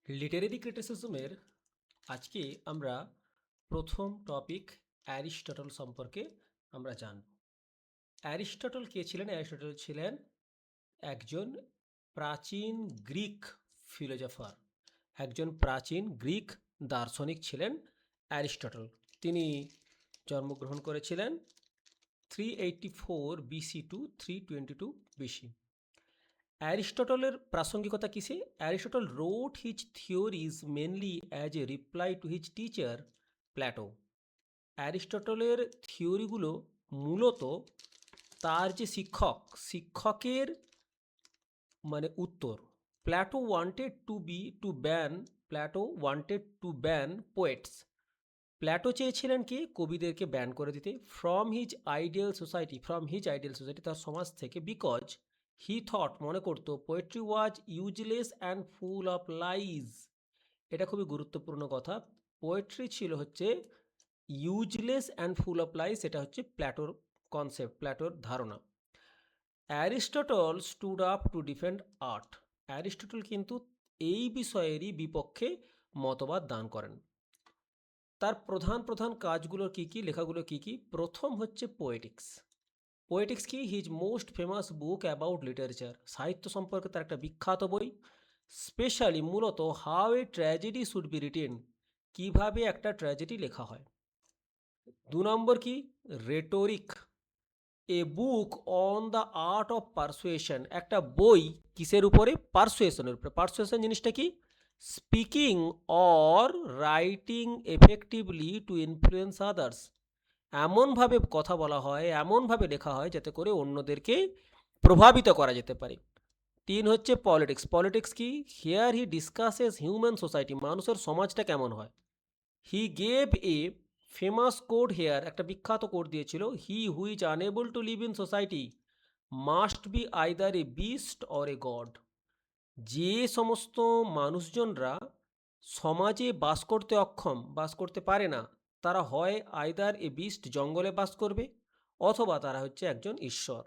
Literary ক্রিটিসিজমের আজকে আমরা প্রথম টপিক অ্যারিস্টটল সম্পর্কে আমরা জানব। অ্যারিস্টটল কে ছিলেন? অ্যারিস্টটল ছিলেন একজন প্রাচীন গ্রিক ফিলোজফার, একজন প্রাচীন গ্রিক দার্শনিক ছিলেন অ্যারিস্টটল। তিনি জন্মগ্রহণ করেছিলেন 384 বিসি টু 322 বিসি। অ্যারিস্টটলের প্রাসঙ্গিকতা কিসে? Aristotle wrote his theories mainly as a reply to his teacher Plato. অ্যারিস্টটলের থিওরিগুলো মূলত তার যে শিক্ষকের উত্তর। Plato wanted to ban poets. Plato চেয়েছিলেন কি? কবিদেরকে ব্যান করে দিতে। ফ্রম হিজ আইডিয়াল সোসাইটি, তার সমাজ থেকে, বিকজ হি থট, মনে করতো, poetry was useless and full of lies. এটা খুবই গুরুত্বপূর্ণ কথা। পোয়েট্রি ছিল হচ্ছে useless and full of lies, এটা হচ্ছে প্ল্যাটোর কনসেপ্ট, প্ল্যাটোর ধারণা। Aristotle stood up to defend art. Aristotle কিন্তু এই বিষয়েরই বিপক্ষে মতবাদ দান করেন। তার প্রধান প্রধান কাজগুলো কী কী, লেখাগুলো কী কী? প্রথম হচ্ছে পোয়েটিক্স। পোয়েটিক্স কি? His most famous book about literature. সাহিত্য সম্পর্কে তার একটা বিখ্যাত বই। স্পেশালি, মূলত, how a tragedy should be written, কীভাবে একটা ট্র্যাজেডি লেখা হয়। 2 নম্বর কি? Rhetoric, A book on the art of persuasion. একটা বই কিসের উপরে? পারসুয়েশনের উপরে। পারসুয়েশন জিনিসটা কি? Speaking or writing effectively two influence others. এমনভাবে কথা বলা হয়, এমনভাবে লেখা হয় যাতে করে অন্যদেরকে প্রভাবিত করা যেতে পারে। 3 হচ্ছে পলিটিক্স। পলিটিক্স কি? Here he discusses human society, মানুষের সমাজটা কেমন হয়। He gave a famous code here, একটা বিখ্যাত কোড দিয়েছিল, he who is unable to live in society must be either a beast or a god. যে সমস্ত মানুষজনরা সমাজে বাস করতে অক্ষম, বাস করতে পারে না, তারা হয় আইদার এ বিস্ট, জঙ্গলে বাস করবে, অথবা তারা হচ্ছে একজন ঈশ্বর।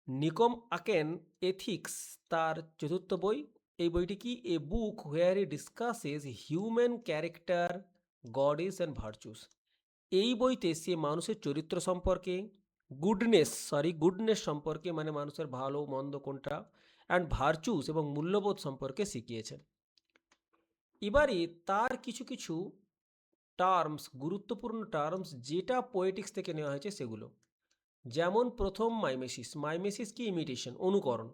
নিকম আকেন এথিক্স তার চতুর্থ বই। এই বইটি কি? A book where he discusses human character, goddess and virtues. এই বইতে সে মানুষের চরিত্র সম্পর্কে, গুডনেস সম্পর্কে, মানে মানুষের ভালো মন্দ কোনটা, অ্যান্ড ভার্চুস এবং মূল্যবোধ সম্পর্কে শিখিয়েছেন। এবারে তার কিছু কিছু টার্মস, গুরুত্বপূর্ণ টার্মস যেটা পোয়েটিক্স থেকে নেওয়া হয়েছে সেগুলো। যেমন প্রথম মাইমেসিস। মাইমেসিস কি? ইমিটেশন, অনুকরণ।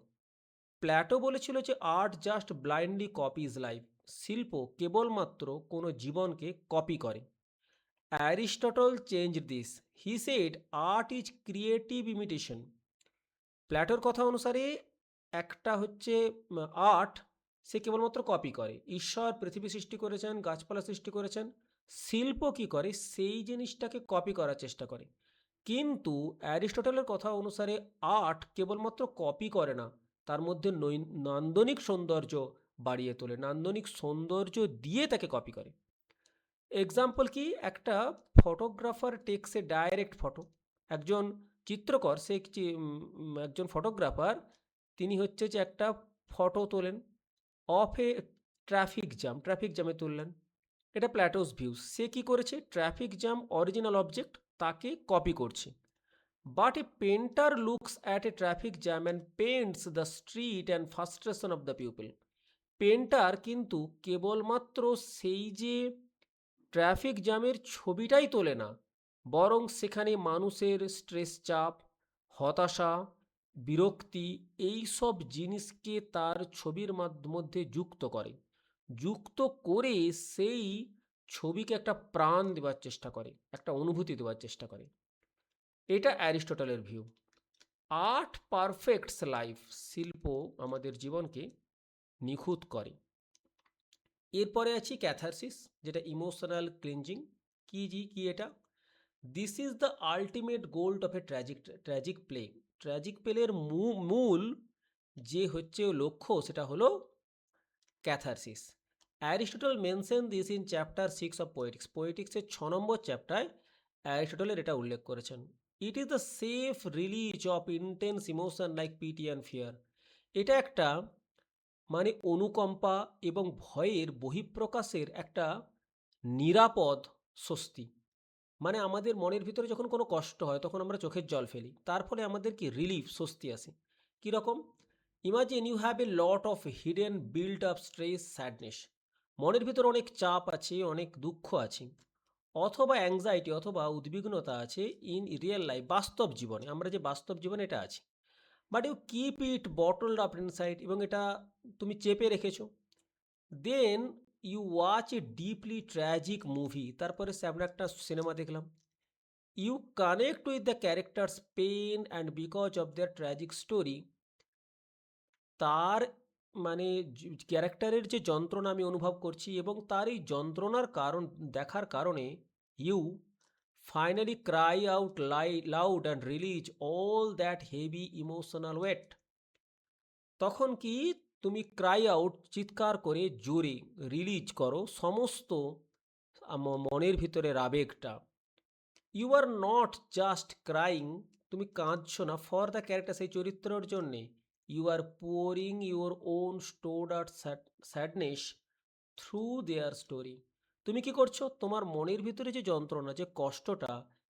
প্ল্যাটো বলেছিল যে art just blindly copies life. শিল্প কেবলমাত্র কোনো জীবনকে কপি করে। Aristotle change this, he said art is creative imitation. প্ল্যাটোর কথা অনুসারে একটা হচ্ছে আর্ট, সে কেবলমাত্র কপি করে। ঈশ্বর পৃথিবী সৃষ্টি করেছেন, গাছপালা সৃষ্টি করেছেন, শিল্প কি করে? সেই জিনিসটাকে কপি করার চেষ্টা করে। কিন্তু অ্যারিস্টটলের কথা অনুসারে আর্ট কেবলমাত্র কপি করে না, তার মধ্যে নান্দনিক সৌন্দর্য বাড়িয়ে তোলে, নান্দনিক সৌন্দর্য দিয়ে তাকে কপি করে। এক্সাম্পল কি? একটা photographer tax a direct photo. একজন চিত্রকর, সে একজন ফটোগ্রাফার, তিনি হচ্ছে যে একটা ফটো তোলেন অফ এ ট্রাফিক জ্যামে তুললেন। এটা প্ল্যাটোস ভিউজ। সে কি করেছে? ট্রাফিক জ্যাম অরিজিনাল অবজেক্ট, তাকে কপি করছে। But A painter looks at a traffic jam and paints the street and frustration of the people. Painter কিন্তু কেবলমাত্র সেই যে ট্রাফিক জ্যামের ছবিটাই তোলে না, বরং সেখানে মানুষের স্ট্রেস, চাপ, হতাশা, বিরক্তি, এই সব জিনিসকে তার ছবির মধ্যে যুক্ত করে। যুক্ত করে সেই ছবিকে একটা প্রাণ দেওয়ার চেষ্টা করে, একটা অনুভূতি দেওয়ার চেষ্টা করে। এটা অ্যারিস্টটলের ভিউ। আর্ট পারফেক্টস লাইফ, শিল্প আমাদের জীবনকে নিখুঁত করে। এরপরে আছি ক্যাথারসিস, যেটা ইমোশনাল ক্লিনজিং। কি এটা? This is the ultimate goal of a tragic play. Tragic প্লের মূল যে হচ্ছে লক্ষ্য, সেটা হলো catharsis. Aristotle mention this in chapter 6 of poetics. পোয়েটিক্সের 6 নম্বর চ্যাপ্টারে অ্যারিস্টটলের এটা উল্লেখ করেছেন। It is the safe release of intense emotion like pity and fear. এটা একটা মানে অনুকম্পা এবং ভয়ের বহিঃপ্রকাশের একটা নিরাপদ স্বস্তি। মানে আমাদের মনের ভিতরে যখন কোনো কষ্ট হয় তখন আমরা চোখের জল ফেলি, তার ফলে আমাদের কি রিলিফ, স্বস্তি আসে। কীরকম? Imagine you have a lot of hidden build up stress sadness. মনের ভিতর অনেক চাপ আছে, অনেক দুঃখ আছে, অথবা অ্যাংজাইটি অথবা উদ্বিগ্নতা আছে ইন রিয়েল লাইফ, বাস্তব জীবনে, আমরা যে বাস্তব জীবনে এটা আছে। But you keep it bottled up inside, এবং এটা তুমি চেপে রেখেছো। Then you watch a deeply tragic movie, তারপরে আমরা একটা সিনেমা দেখলাম। You connect with the characters pain and because of their tragic story, তার মানে ক্যারেক্টারের যে যন্ত্রণা আমি অনুভব করছি এবং তার এই যন্ত্রণার কারণ দেখার কারণে you finally cry out loud and release all that heavy emotional weight. তখন কি তুমি ক্রাই আউট, চিৎকার করে জোরে রিলিজ করো সমস্ত মনের ভিতরের আবেগটা। You are not just crying, তুমি কাঁদছো না ফর দ্য ক্যারেক্টার, সেই চরিত্রের জন্যে। You are pouring your own stored out sadness through their story. তুমি কি করছো? তোমার মনের ভিতরে যে যন্ত্রণা, যে কষ্টটা,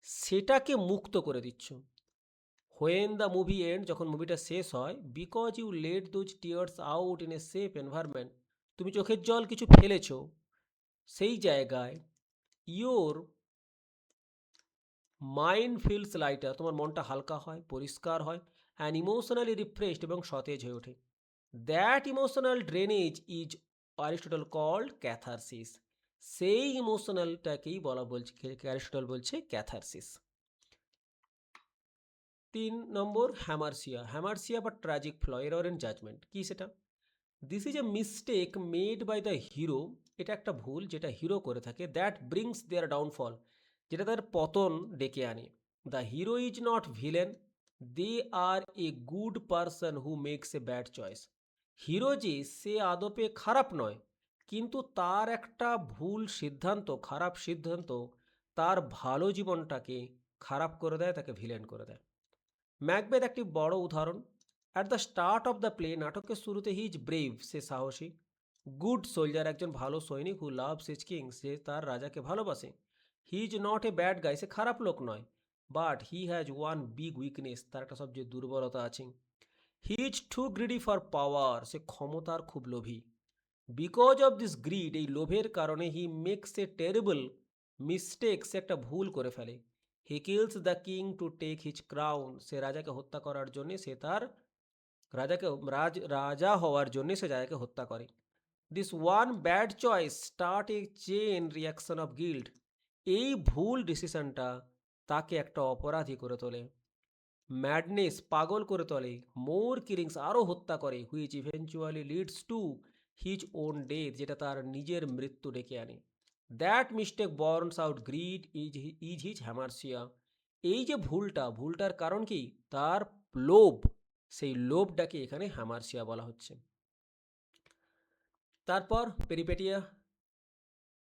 সেটাকে মুক্ত করে দিচ্ছ। হোয়েন দ্য মুভি এন্ড, যখন মুভিটা শেষ হয়, because you let those tears out in a safe environment, তুমি চোখের জল কিছু ফেলেছো সেই জায়গায়, ইওর মাইন্ড ফিলস লাইটার, তোমার মনটা হালকা হয়, পরিষ্কার হয়, অ্যান্ড ইমোশনালি রিফ্রেশড, এবং সতেজ হয়ে ওঠে। That emotional drainage is Aristotle called catharsis. সেই ইমোশনালটাকেই বলা বলছে, অ্যারিস্টটল বলছে ক্যাথারসিস। 3 নম্বর, হ্যামারসিয়া। হ্যামারসিয়া বা tragic flaw, error in judgement, কী সেটা? This is a mistake made by the hero, এটা একটা ভুল যেটা হিরো করে থাকে, দ্যাট ব্রিংস দেয়ার ডাউনফল, যেটা তার পতন ডেকে আনে। The hero is not villain, they are a good person who makes a bad choice. Hero যে, সে আদপে খারাপ নয়, কিন্তু তার একটা ভুল সিদ্ধান্ত, খারাপ সিদ্ধান্ত তার ভালো জীবনটাকে খারাপ করে দেয়, তাকে ভিলেন করে দেয়। ম্যাকবেথ একটি বড় উদাহরণ। At the start of the play, নাটকের শুরুতে, হি ইজ ব্রেভ, সে সাহসী, গুড সোলজার, একজন ভালো সৈনিক, হু লাভস হিজ কিং, সে তার রাজাকে ভালোবাসে, he is not a bad guy, সে খারাপ লোক নয়, but he has one big weakness, তার একটা সবচেয়ে দুর্বলতা আছে, he is too greedy for power, সে ক্ষমতার খুব লোভী, বিকজ অফ দিস গ্রিড, এই লোভের কারণে, he makes a terrible mistake, সে একটা ভুল করে ফেলে, he kills the king to take his crown, সে রাজাকে হত্যা করার জন্যে, সে তার রাজাকে রাজা হওয়ার জন্যে সে রাজাকে হত্যা করে। This one bad choice start A chain reaction of guild, এই ভুল ডিসিশনটা তাকে একটা অপরাধী করে তোলে। ম্যাডনেস, পাগল করে তোলে। মোর কিলিংস, আরও হত্যা করে, which eventually leads to his own death, যেটা তার নিজের মৃত্যু ডেকে আনে। That mistake borns out greed is his hamartia, এই যে ভুলটা, ভুলটার কারণ কি? তার লোভ, সেই লোভটাকে এখানে হ্যামারসিয়া বলা হচ্ছে। তারপর পেরিপেটিয়া,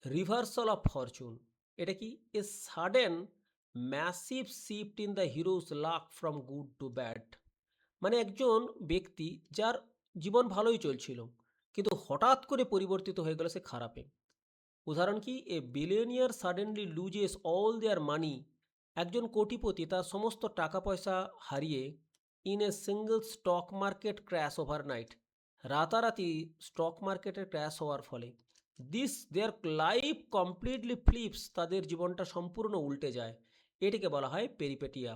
রিভার্সাল অফ ফরচুন, এটা কি? A sudden massive shift in the hero's luck from good to bad, মানে একজন ব্যক্তি যার জীবন ভালোই চলছিল, কিন্তু হঠাৎ করে পরিবর্তিত হয়ে গেল সে খারাপে। উদাহরণ কি? A billionaire suddenly loses all their money, একজন কোটিপতি তার সমস্ত টাকা পয়সা হারিয়ে, in a single stock market crash overnight, রাতারাতি স্টক মার্কেটের ক্র্যাশ হওয়ার ফলে, this their life completely flips, তাদের জীবনটা সম্পূর্ণ উল্টে যায়, এটিকে বলা হয় পেরিপেটিয়া।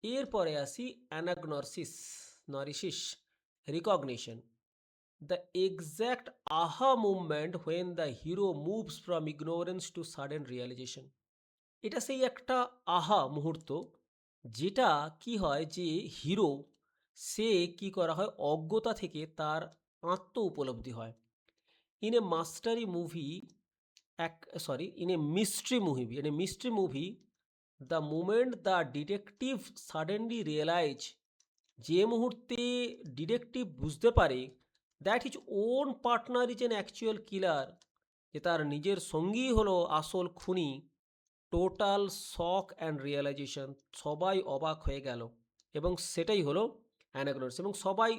এরপরে আসি অ্যানাগনরসিস, নরিসিস, recognition, the exact aha moment when the hero moves from ignorance to sudden realization, এটা সেই একটা আহা মুহূর্ত, যেটা কি হয় যে হিরো, সে কি করা হয়, অজ্ঞতা থেকে তার আত্ম উপলব্ধি হয়। ইন এ মাস্টারি মুভি, এক sorry in a mystery movie, the moment the detective suddenly realise, যে মুহূর্তে ডিটেকটিভ বুঝতে পারে that his own partner is an actual killer, যে তার নিজের সঙ্গী হলো আসল খুনি, টোটাল শক অ্যান্ড রিয়েলাইজেশন, সবাই অবাক হয়ে গেল, এবং সেটাই হলো অ্যানাগনোস, এবং সবাই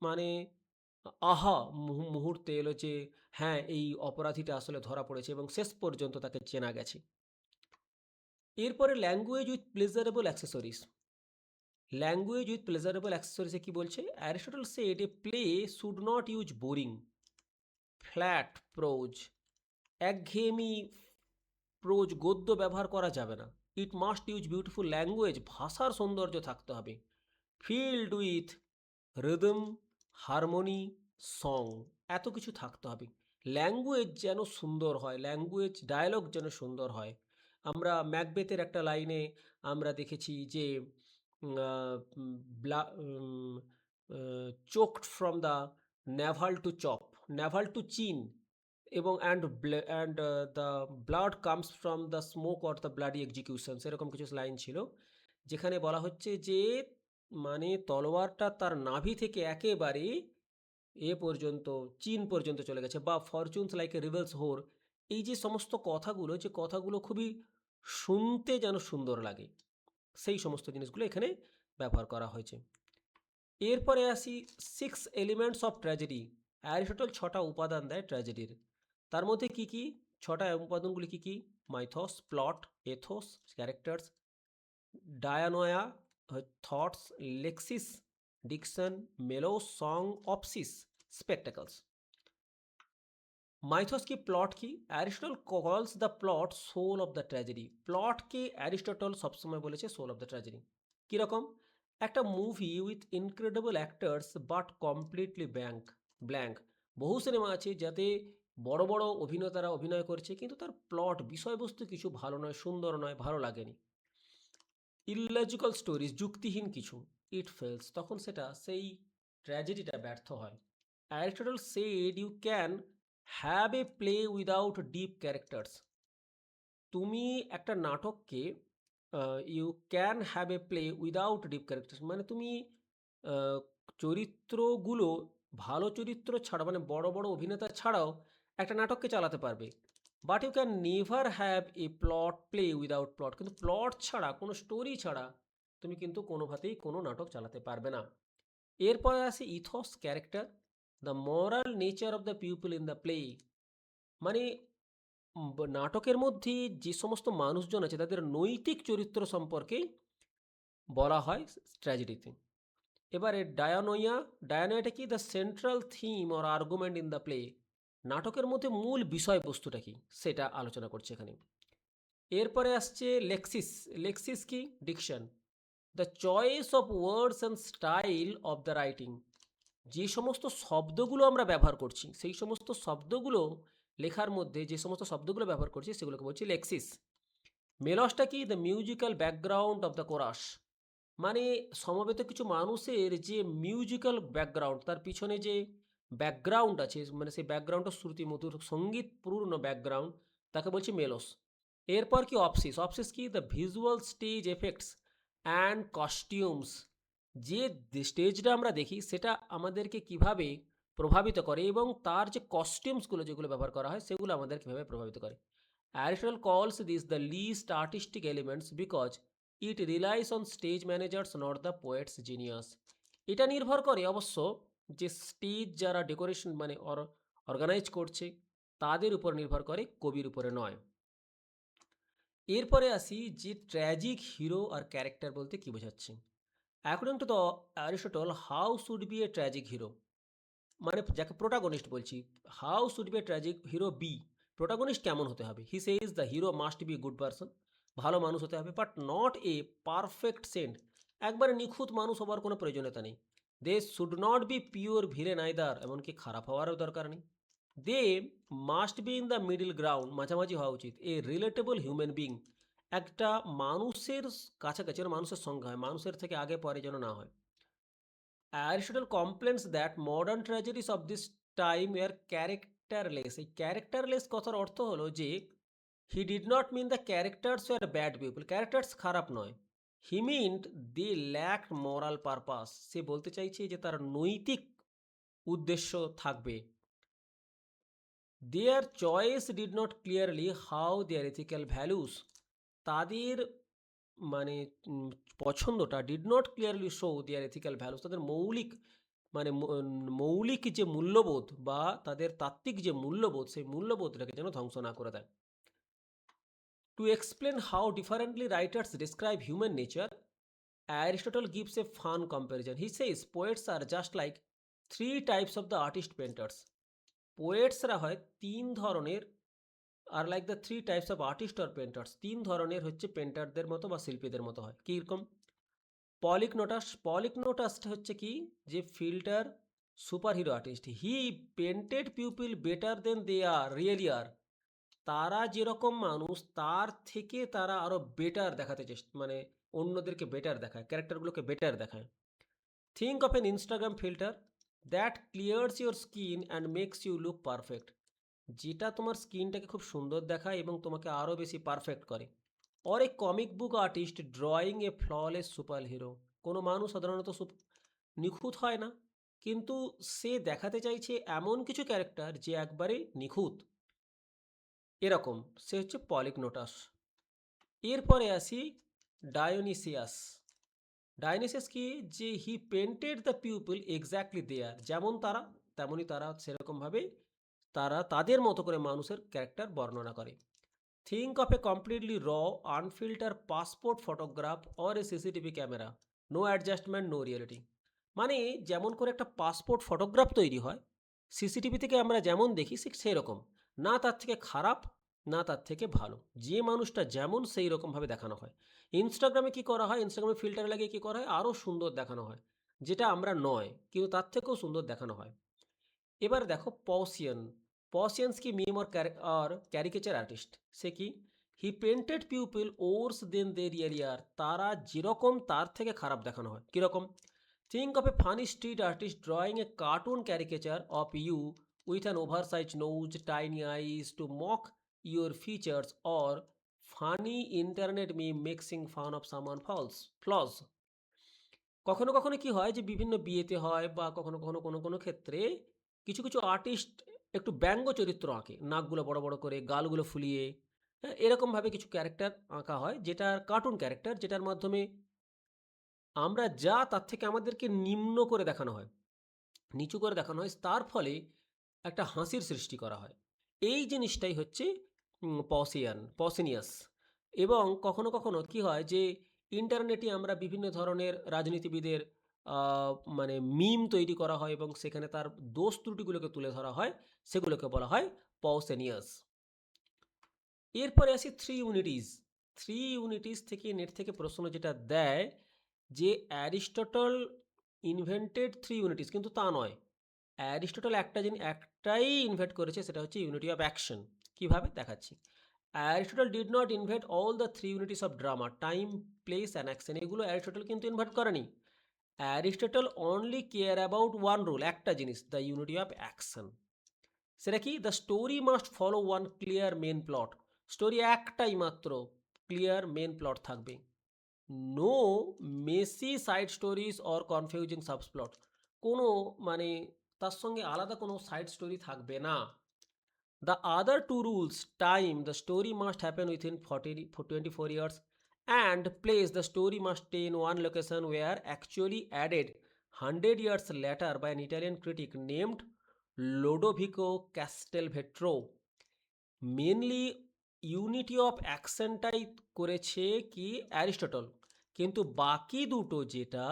মানে আহা মুহূর্তে এলো যে হ্যাঁ এই অপরাধীটা আসলে ধরা পড়েছে এবং শেষ পর্যন্ত তাকে চেনা গেছে। এরপরে language with pleasurable accessories. Language with pleasurable অ্যাক্সেসরিজে কী বলছে? Aristotle said a play should not use boring flat prose, একঘেয়েমি প্রোজ গদ্য ব্যবহার করা যাবে না। It must use beautiful language, ভাষার সৌন্দর্য থাকতে হবে। Filled with rhythm, harmony, song, এত কিছু থাকতে হবে। ল্যাঙ্গুয়েজ যেন সুন্দর হয়, ল্যাঙ্গুয়েজ ডায়ালগ যেন সুন্দর হয়। আমরা ম্যাকবেথের একটা লাইনে আমরা দেখেছি যে choked from the navel to chop, navel to chin, এবং and the blood comes from the smoke or the bloody executions, এরকম কিছু লাইন ছিল যেখানে বলা হচ্ছে যে মানে তলোয়ারটা তার নাভি থেকে একেবারে এ পর্যন্ত চীন পর্যন্ত চলে গেছে, বা ফরচুনস লাইক এ রিভেলস হোর। এই যে সমস্ত কথাগুলো, যে কথাগুলো খুবই শুনতে যেন সুন্দর লাগে, সেই সমস্ত জিনিসগুলো এখানে ব্যবহার করা হয়েছে। এরপরে আসি six elements of tragedy. Aristotle ছটা উপাদান দেয় ট্র্যাজেডির। তার মধ্যে কি কি ছটা উপাদানগুলি কি কি? Mythos, plot, ethos, characters, dianoia, thoughts, lexis, diction, melos, song, opsis, spectacles. Mythos কি, প্লট কি? Aristotle calls the plot soul of the tragedy. প্লটকে অ্যারিস্টটল সবসময় বলেছে সোল অফ দ্য ট্র্যাজেডি। কীরকম? একটা movie with incredible actors but completely blank. বহু cinema আছে যাতে বড় বড় অভিনেতারা অভিনয় করছে কিন্তু তার প্লট, বিষয়বস্তু কিছু ভালো নয়, সুন্দর নয়, ভালো লাগেনি। ইললজিক্যাল স্টোরিজ, যুক্তিহীন কিছু, ইট ফেলস, তখন সেটা সেই ট্র্যাজেডিটা ব্যর্থ হয়। Aristotle said you can have a play without deep characters. তুমি একটা নাটককে you can have a play without deep characters, মানে তুমি আহ, চরিত্রগুলো, ভালো চরিত্র ছাড়া, মানে বড় বড় অভিনেতা ছাড়াও একটা নাটককে চালাতে পারবে। But you can never have a plot play without plot, কিন্তু প্লট ছাড়া, কোনো স্টোরি ছাড়া তুমি কিন্তু কোনোভাবেই কোনো নাটক চালাতে পারবে না। এরপরে আসে ethos, character, the moral nature of the people in the play, মানে নাটকের মধ্যে যে সমস্ত মানুষজন আছে তাদের নৈতিক চরিত্র সম্পর্কে বলা হয় ট্র্যাজেডিতে। এবারে ডায়ানোয়াটা কি? The central theme or argument in the play, নাটকের মধ্যে মূল বিষয়বস্তুটা কি সেটা আলোচনা করছে এখানে। এরপরে আসছে লেক্সিস। লেক্সিস কি? Diction, the choice of words and style of the writing, যে সমস্ত শব্দগুলো আমরা ব্যবহার করছি, সেই সমস্ত শব্দগুলো লেখার মধ্যে যে সমস্ত শব্দগুলো ব্যবহার করছি সেগুলোকে বলছি লেক্সিস। মেলসটা কি? The musical background of the chorus, মানে সমবেত কিছু মানুষের যে মিউজিক্যাল ব্যাকগ্রাউন্ড, তার পিছনে যে ব্যাকগ্রাউন্ড আছে, মানে সেই ব্যাকগ্রাউন্ডটা শ্রুতি মধুর সঙ্গীতপূর্ণ ব্যাকগ্রাউন্ড, তাকে বলছি মেলোস। এরপর কি? অপসিস। অপসিস কি? The visual stage effects and costumes, যে স্টেজটা আমরা দেখি সেটা আমাদেরকে কিভাবে প্রভাবিত করে এবং তার যে কস্টিউমসগুলো যেগুলো ব্যবহার করা হয় সেগুলো আমাদের কীভাবে প্রভাবিত করে। Aristotle calls this the least artistic elements because it relies on stage managers not the poet's genius. এটা নির্ভর করে অবশ্য যে স্টেজ যারা ডেকোরেশন মানে অর্গানাইজ করছে তাদের উপর নির্ভর করে, কবির উপরে নয়। এরপরে আসি যে ট্র্যাজিক হিরো আর ক্যারেক্টার বলতে কী বোঝাচ্ছে। According to the Aristotle, how should be a tragic hero, মানে যাকে প্রোটাগনিস্ট বলছি, how should be a tragic hero be, protagonist কেমন হতে হবে? He says the hero must be good person, ভালো মানুষ হতে হবে, but not a perfect saint, একবারে নিখুঁত মানুষ হবার কোনো প্রয়োজনীয়তা নেই। They should not be pure villain either, এমনকি খারাপ হওয়ারও দরকার নেই। They must be in the middle ground, মাঝামাঝি হওয়া উচিত। এ রিলেটেবল হিউম্যান বিং, একটা মানুষের কাছাকাছি, মানুষের সংজ্ঞা হয়, মানুষের থেকে আগে পরে যেন না হয়। Aristotle complains that modern tragedies of this time were characterless. এই ক্যারেক্টারলেস কথার অর্থ হলো যে he did not mean the characters were bad people, characters খারাপ নয়। He meant they lack moral purpose, সে বলতে চাইছে যে তার নৈতিক উদ্দেশ্য থাকবে। Their choice did not clearly how their ethical values, তাদের মানে পছন্দটা did not clearly show their ethical values, তাদের মৌলিক মানে মৌলিক যে মূল্যবোধ বা তাদের তাত্ত্বিক যে মূল্যবোধ, সেই মূল্যবোধটাকে যেন ধ্বংস না করে দেয়। To explain how differently writers describe human nature, Aristotle gives a fun comparison. He says poets are just like three types of the artist painters. পোয়েটসরা হয় তিন ধরনের, আর like the three types of artist or painters, তিন ধরনের হচ্ছে পেন্টারদের মতো বা শিল্পীদের মতো হয়। কীরকম? পলিকনোটাসটা হচ্ছে কি, যে filter super hero artist, he painted people better than they are really are. তারা যেরকম মানুষ তার থেকে তারা আরও বেটার দেখাতে মানে অন্যদেরকে বেটার দেখায়, ক্যারেক্টারগুলোকে বেটার দেখায়। Think of an Instagram filter that clears your skin and makes you look perfect, যেটা তোমার স্কিনটাকে খুব সুন্দর দেখায় এবং তোমাকে আরও বেশি পারফেক্ট করে। Or a comic book artist drawing A flawless super hero, কোনো মানুষ সাধারণত নিখুঁত হয় না, কিন্তু সে দেখাতে চাইছে এমন কিছু ক্যারেক্টার যে একবারে নিখুঁত, এরকম সে হচ্ছে পলিকনোটাস। এরপরে আসি ডায়োনিসিয়াস। ডায়োনিসিয়াস কি, যে হি পেন্টেড দ্য পিউপল এক্স্যাক্টলি দেয়ার, যেমন তারা তেমনই তারা, সেরকমভাবে তারা তাদের মতো করে মানুষের ক্যারেক্টার বর্ণনা করে। Think of a completely raw unfiltered passport photograph or a CCTV camera, no adjustment no reality. মানে যেমন করে একটা পাসপোর্ট ফটোগ্রাফ তৈরি হয় সিসিটিভি থেকে আমরা যেমন দেখি সেরকম, না তার থেকে খারাপ না তার থেকে ভালো, যে মানুষটা যেমন সেই রকমভাবে দেখানো হয়। ইনস্টাগ্রামে কি করা হয়, ইনস্টাগ্রামে ফিল্টার লাগিয়ে কী করা হয়, আরও সুন্দর দেখানো হয়, যেটা আমরা নয় কিন্তু তার থেকেও সুন্দর দেখানো হয়। এবার দেখো পসিয়ান্স কি মিম আর ক্যারিকেচার আর্টিস্ট। সে কি, he painted people worse than they really are, তারা যেরকম তার থেকে খারাপ দেখানো হয়। কীরকম? Think of a funny street artist drawing a cartoon caricature of you with an oversize nose, tiny eyes to mock your features, or funny internet meme making fun of someone's flaws. কখনো কখনো কি হয়, যে বিভিন্ন বিয়েতে হয় বা কখনো কখনো কোনো কোনো ক্ষেত্রে কিছু কিছু আর্টিস্ট একটু ব্যঙ্গ চরিত্র আঁকে, নাকগুলো বড় বড় করে, গালগুলো ফুলিয়ে, হ্যাঁ, এরকমভাবে কিছু ক্যারেক্টার আঁকা হয়, যেটার কার্টুন ক্যারেক্টার, যেটার মাধ্যমে আমরা যা তার থেকে আমাদেরকে নিম্ন করে দেখানো হয়, নিচু করে দেখানো হয়, তার ফলে একটা হাসির সৃষ্টি করা হয়। এই জিনিসটাই হচ্ছে পসিনিয়াস। এবং কখনো কখনো কি হয়, যে ইন্টারনেটে আমরা বিভিন্ন ধরনের রাজনীতিবিদের মানে মিম তৈরি করা হয় এবং সেখানে তার দোষ ত্রুটিগুলোকে তুলে ধরা হয়, সেগুলোকে বলা হয় পসেনিয়াস। এরপরে আসি থ্রি ইউনিটিস থেকে নেট থেকে প্রশ্ন যেটা দেয়, যে অ্যারিস্টটল ইনভেন্টেড থ্রি ইউনিটিস, কিন্তু তা নয়। অ্যারিস্টটল একটাই ইনভেন্ট করেছে, সেটা হচ্ছে ইউনিটি অফ অ্যাকশন। কীভাবে দেখাচ্ছি। Aristotle did not invent all the three unities of drama, time, place and action, এগুলো অ্যারিস্টটল কিন্তু ইনভার্ট করেনি। Aristotle only care about one rule, একটা জিনিস, দ্য ইউনিটি অফ অ্যাকশন। সেটা কি, the story must follow one clear main plot, story একটাই মাত্র clear main plot থাকবে, no messy side stories or confusing subplot, কোনো মানে তার সঙ্গে আলাদা কোনো সাইড স্টোরি থাকবে না। The other two rules, time, the story must happen within 24 years, and place, the story must stay in one location where actually added 100 years later by an Italian critic named Lodovico Castelvetro। Mainly unity of অ্যাকশনটাই করেছে কি Aristotle, কিন্তু বাকি দুটো যেটা,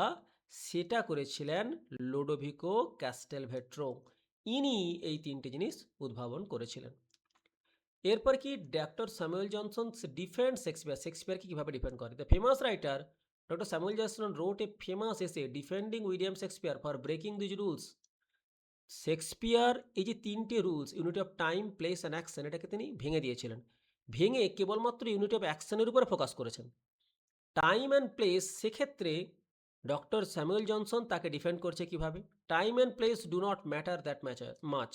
সেটা করেছিলেন Lodovico ক্যাস্টেলভেট্রো। ইনি এই তিনটে জিনিস উদ্ভাবন করেছিলেন। এরপর কি, ডক্টর স্যামুয়েল জনসন ডিফেন্ড শেক্সপিয়ারকে কীভাবে ডিফেন্ড করে। The famous writer Doctor Samuel Johnson wrote a famous essay defending William Shakespeare for breaking these rules. Shakespeare এই যে তিনটে rules, unity of time, place and action, এটাকে তিনি ভেঙে দিয়েছিলেন। ভেঙে কেবলমাত্র ইউনিটি অফ অ্যাকশনের উপরে ফোকাস করেছেন। টাইম অ্যান্ড প্লেস, সেক্ষেত্রে ডক্টর স্যামুয়েল জনসন তাকে ডিফেন্ড করছে কিভাবে। Time and place do not matter that much,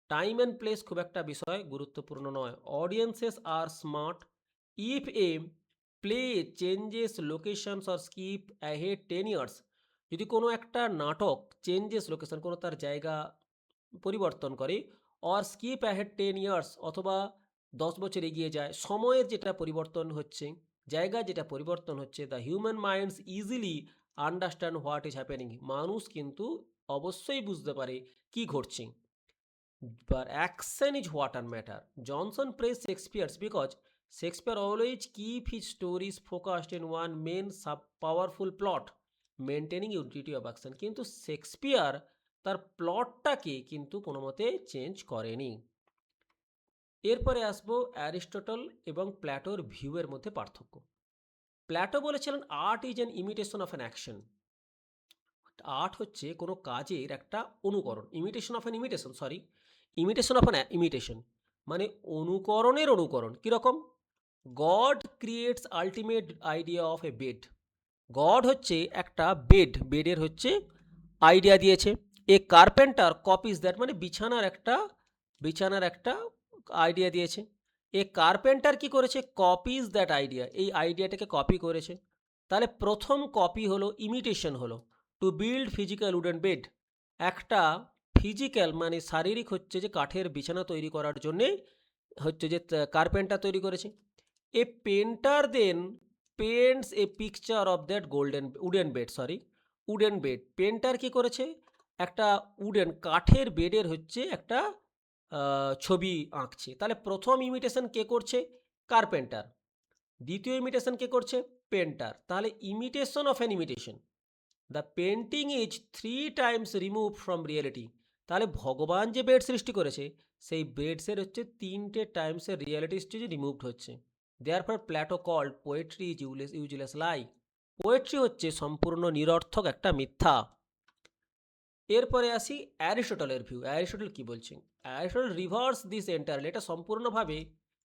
time and place খুব একটা বিষয় গুরুত্বপূর্ণ নয়। Audiences are smart if a play changes locations or skip ahead 10 years, যদি কোনো একটা নাটক চেঞ্জেস লোকেশন, কোনো তার জায়গা পরিবর্তন করে, অর স্কিপ অ্যাহেড 10 years, অথবা 10 বছর এগিয়ে যায়, সময়ের যেটা পরিবর্তন হচ্ছে, জায়গা যেটা পরিবর্তন হচ্ছে, the human minds easily understand what is happening, মানুষ কিন্তু অবশ্যই বুঝতে পারে কি ঘটছে। But action is what matter. Johnson praised Shakespeare because Shakespeare always keep his stories focused in one main powerful plot, maintaining unity of action. কিন্তু Shakespeare তার প্লটটাকে কিন্তু কোনো মতে চেঞ্জ করেনি। এরপরে আসবো অ্যারিস্টটল এবং প্ল্যাটোর ভিউয়ের মধ্যে পার্থক্য। প্ল্যাটো বলেছিলেন art is an imitation of an action. Art হচ্ছে কোনো কাজের একটা অনুকরণ, imitation of an imitation, sorry, imitation of an imitation মানে অনুকরণের অনুকরণ। কীরকম? God creates ultimate idea of A bed. God হচ্ছে একটা বেডের হচ্ছে আইডিয়া দিয়েছে। এ কার্পেন্টার কপিজ দ্যাট, মানে বিছানার একটা আইডিয়া দিয়েছে। এ কার্পেন্টার কি করেছে? কপিজ দ্যাট আইডিয়া, এই আইডিয়াটাকে কপি করেছে। তাহলে প্রথম কপি হলো, ইমিটেশন হলো to build physical wooden bed. একটা ফিজিক্যাল মানে শারীরিক হচ্ছে যে কাঠের বিছানা তৈরি করার জন্যে হচ্ছে যে কার্পেন্টার তৈরি করেছে। A painter then paints a picture of that wooden bed. Painter কি করেছে? একটা কাঠের বেডের হচ্ছে একটা ছবি আঁকছে। তাহলে প্রথম ইমিটেশন কে করছে? কার্পেন্টার। দ্বিতীয় ইমিটেশন কে করছে? পেন্টার। তাহলে imitation of an imitation. The painting is 3 Times remove from reality. তাহলে ভগবান যে বেড সৃষ্টি করেছে সেই বেডসের হচ্ছে 3টে টাইমসের রিয়েলিটি স্টেজে রিমুভড হচ্ছে। Therefore Plato called poetry is useless lie. Poetry হচ্ছে সম্পূর্ণ নিরর্থক একটা মিথ্যা। এরপরে আসি অ্যারিস্টটলের ভিউ। অ্যারিস্টটল কি বলছেন? অ্যারিস্টটল রিভার্স দিস এন্টারলি, এটা সম্পূর্ণভাবে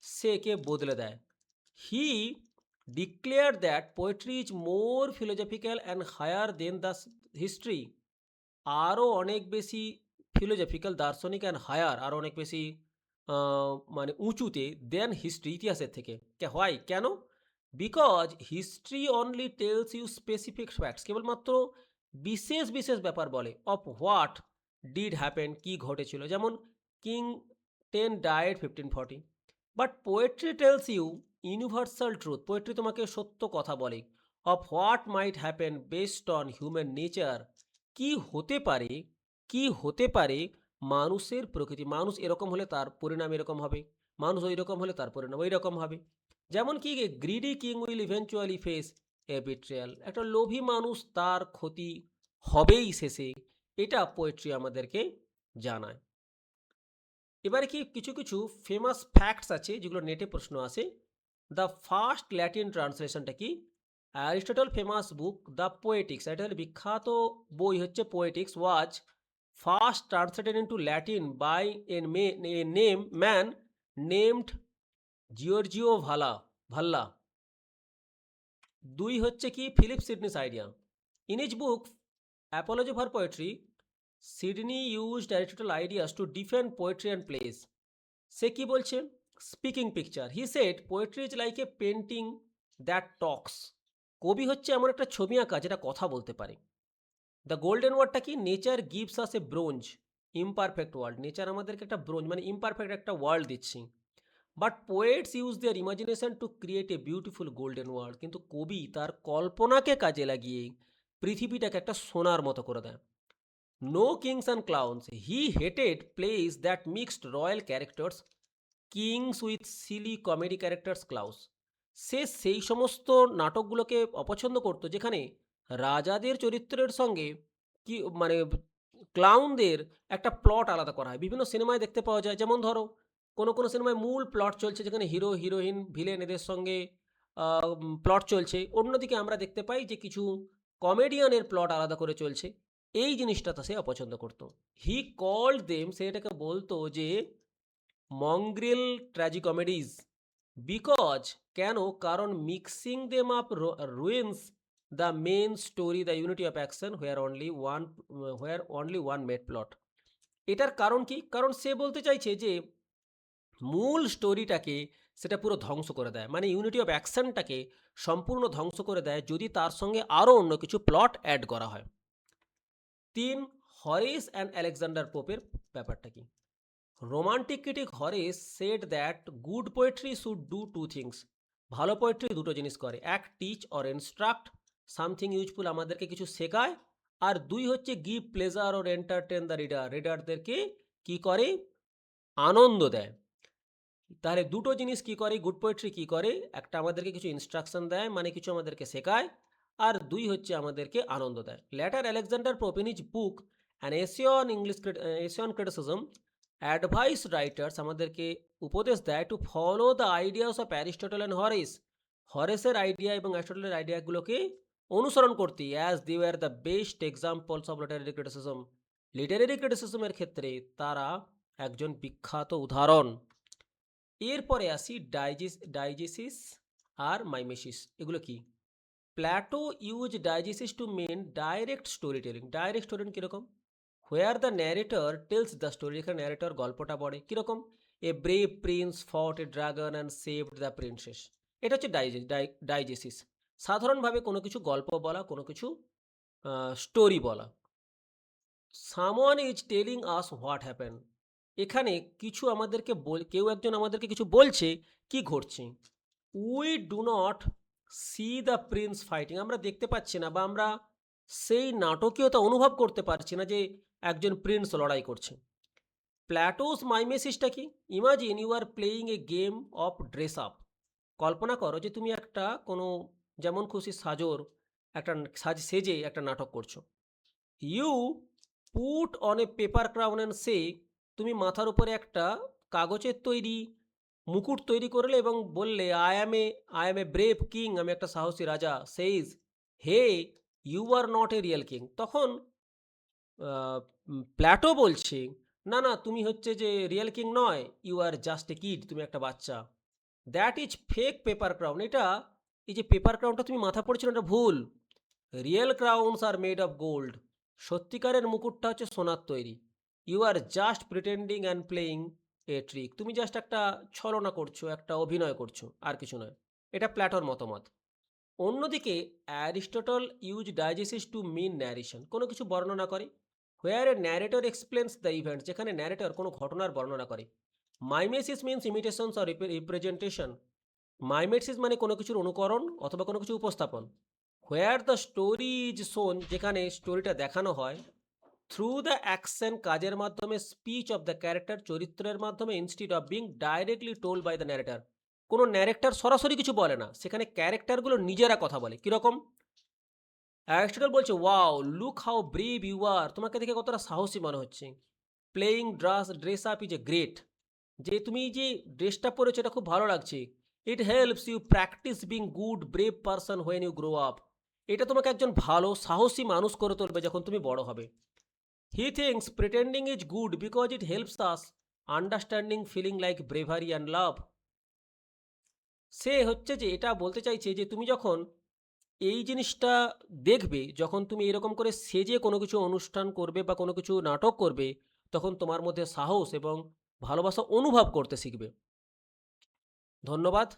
সে কে বদলে দেয়। He declare that poetry is more philosophical and higher than the history. আরও অনেক বেশি ফিলোজফিক্যাল, দার্শনিক অ্যান্ড হায়ার, আরও অনেক বেশি মানে উঁচুতে দেন হিস্ট্রি, ইতিহাসের থেকে। হয় কেন? Because history only tells you specific facts, কেবলমাত্র বিশেষ বিশেষ ব্যাপার বলে, অফ হোয়াট ডিড হ্যাপেন, কি ঘটেছিল। যেমন king 10 died 1540। But poetry tells you universal truth. Poetry তোমাকে সত্য কথা বলে। Of what might happen based on human nature. কি হতে পারে মানুষের প্রকৃতি। মানুষ এরকম হলে তার পরিণাম এরকম হবে, মানুষ ওই রকম হলে তার পরিণাম ওই রকম হবে। যেমন কি, greedy king will eventually face a betrayal. একটা লোভী মানুষ, তার ক্ষতি হবেই শেষে, এটা পোয়েট্রি আমাদেরকে জানায়। এবারে কি কিছু কিছু ফেমাস ফ্যাক্টস আছে যেগুলো নেটে প্রশ্ন আসে। দ্য ফার্স্ট ল্যাটিন ট্রান্সলেশনটা কি? Aristotle famous book the Poetics, এটা বিখ্যাত বই হচ্ছে Poetics, was first translated into Latin by a man named Giorgio Valla. 2 হচ্ছে কি, Philip Sidney's idea. In his book Apology for Poetry, Sidney used Aristotle ideas to defend poetry and plays. সে কি বলছে? Speaking picture, he said poetry is like a painting that talks. কবি হচ্ছে এমন একটা ছবি আঁকা যেটা কথা বলতে পারে। দ্য গোল্ডেন ওয়ার্ডটা কি? Nature gives us a bronze imperfect world. Nature আমাদেরকে একটা ব্রোঞ্জ মানে ইমপারফেক্ট একটা ওয়ার্ল্ড দিচ্ছি। But poets use their imagination to create a beautiful golden world. কিন্তু কবি তার কল্পনাকে কাজে লাগিয়ে পৃথিবীটাকে একটা সোনার মতো করে দেয়। No kings and clowns, he hated plays that mixed royal characters kings with silly comedy characters clowns. সে সেই সমস্ত নাটকগুলোকে অপছন্দ করত যেখানে রাজাদের চরিত্রের সঙ্গে কি মানে ক্লাউনদের একটা প্লট আলাদা করা হয়। বিভিন্ন সিনেমায় দেখতে পাওয়া যায়। যেমন ধরো কোনো সিনেমায় মূল প্লট চলছে যেখানে হিরো হিরোইন ভিলেন এদের সঙ্গে প্লট চলছে, অন্যদিকে আমরা দেখতে পাই যে কিছু কমেডিয়ানের প্লট আলাদা করে চলছে। এই জিনিসটা সে অপছন্দ করত। হি কল্ড দেম, সে এটাকে বলতো যে মংগ্রিল ট্র্যাজিকমেডিজ। বিকজ, কেন? কারণ mixing them up ruins the main story, the unity of action where only one made plot. এটার কারণ কি? কারণ সে বলতে চাইছে যে মূল স্টোরিটাকে সেটা পুরো ধ্বংস করে দেয়, মানে ইউনিটি অফ অ্যাকশনটাকে সম্পূর্ণ ধ্বংস করে দেয় যদি তার সঙ্গে আরও অন্য কিছু প্লট অ্যাড করা হয়। 3. হরেস অ্যান্ড আলেকজান্ডার পোপের ব্যাপারটা কি? Romantic critic Horace said that good poetry should do 2 things. ভালো পোয়েট্রি দুটো জিনিস করে, এক teach or instruct something useful, আমাদেরকে কিছু শেখায়, আর 2 হচ্ছে give pleasure or entertain the reader, রিডারদেরকে কি করে, আনন্দ দেয়। তাহলে দুটো জিনিস কি করে গুড পোয়েট্রি কি করে, একটা আমাদেরকে কিছু ইনস্ট্রাকশন দেয়, মানে কিছু আমাদেরকে শেখায়, আর 2 হচ্ছে আমাদেরকে আনন্দ দেয়। Later Alexander Pope in his book an essay on English essay on criticism advise writers, আমাদেরকে উপদেশ দেয় to follow the ideas of Aristotle and Horace, হরেসের আইডিয়া এবং অ্যারিস্টটলের আইডিয়াগুলোকে অনুসরণ করতে, as they were the best examples of literary criticism, literary ক্রিটিসিজমের ক্ষেত্রে তারা একজন বিখ্যাত উদাহরণ। এরপরে আসি ডাইজেসিস আর মাইমেসিস, এগুলো কি? Plato use diegesis to mean direct story telling. Direct story কীরকম? Where the narrator tells the story, এখানে ন্যারেটর গল্পটা পড়ে কীরকম, a brave prince fought a dragon and saved the princess, এটা হচ্ছে ডাইজেসিস। সাধারণভাবে কোনো কিছু গল্প বলা, কোনো কিছু স্টোরি বলা। Someone is telling us what happen, এখানে কিছু আমাদেরকে কেউ একজন আমাদেরকে কিছু বলছে কি ঘটছে। We do not C the Prince fighting, আমরা দেখতে পাচ্ছি না বা আমরা সেই নাটকীয়তা অনুভব করতে পারছি না যে একজন প্রিন্স লড়াই করছে। প্ল্যাটোস মাইমেসিসটা কি? Imagine you are playing a game of dress up, কল্পনা করো যে তুমি একটা কোনো যেমন খুশি একটা সেজে একটা নাটক করছো। You put on a paper crown and say, তুমি মাথার উপরে একটা কাগজের তৈরি মুকুট তৈরি করলে এবং বললে I am a brave king, আমি একটা সাহসী রাজা। Says he you are not a real king, তখন প্ল্যাটো বলছে না না তুমি হচ্ছে যে রিয়েল কিং নয়, you are just a kid, তুমি একটা বাচ্চা। That is fake paper crown, এটা এই যে পেপার ক্রাউনটা তুমি মাথা পড়েছিল এটা ভুল। Real crowns are made of gold, সত্যিকারের মুকুটটা হচ্ছে সোনার তৈরি। You are just pretending and playing a trick, তুমি জাস্ট একটা ছলনা করছো, একটা অভিনয় করছো, আর কিছু নয়। এটা প্ল্যাটোর মতামত। অন্যদিকে Aristotle use diegesis to mean narration, কোনো কিছু বর্ণনা করে। Where a narrator explains the event, যেখানে ন্যারেটর কোনো ঘটনার বর্ণনা করে। Mimesis means imitations or representation, mimesis মানে কোনো কিছুর অনুকরণ অথবা কোনো কিছু উপস্থাপন। হোয়ার দ্য স্টোরি ইজ শোন, যেখানে স্টোরিটা দেখানো হয়। থ্রু দ্য অ্যাকশন, কাজের মাধ্যমে। স্পিচ অফ দ্য ক্যারেক্টার, চরিত্রের মাধ্যমে। Instead of being directly told by the narrator, কোনো ন্যারেক্টার সরাসরি কিছু বলে না, সেখানে ক্যারেক্টারগুলো নিজেরা কথা বলে। কীরকম? অ্যারিস্টটল বলছে wow look how brave you are, তোমাকে দেখে কতটা সাহসী মনে হচ্ছে। Playing dress up is a great, যে তুমি যে ড্রেসটা পরেছো এটা খুব ভালো লাগছে। It helps you practice being good brave person when you grow up, এটা তোমাকে একজন ভালো সাহসী মানুষ করে তুলবে যখন তুমি বড় হবে। He thinks pretending is good because it helps us understanding feeling like bravery and love, সে হচ্ছে যে এটা বলতে চাইছে যে তুমি যখন এই জিনিসটা দেখবে, যখন তুমি এরকম করে সেজে কোনো কিছু অনুষ্ঠান করবে বা কোনো কিছু নাটক করবে, তখন তোমার মধ্যে সাহস এবং ভালোবাসা অনুভব করতে শিখবে। ধন্যবাদ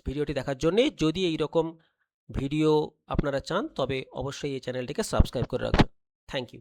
ভিডিওটি দেখার জন্যে। যদি এই রকম ভিডিও আপনারা চান তবে অবশ্যই এই চ্যানেলটিকে সাবস্ক্রাইব করে রাখবেন। Thank you.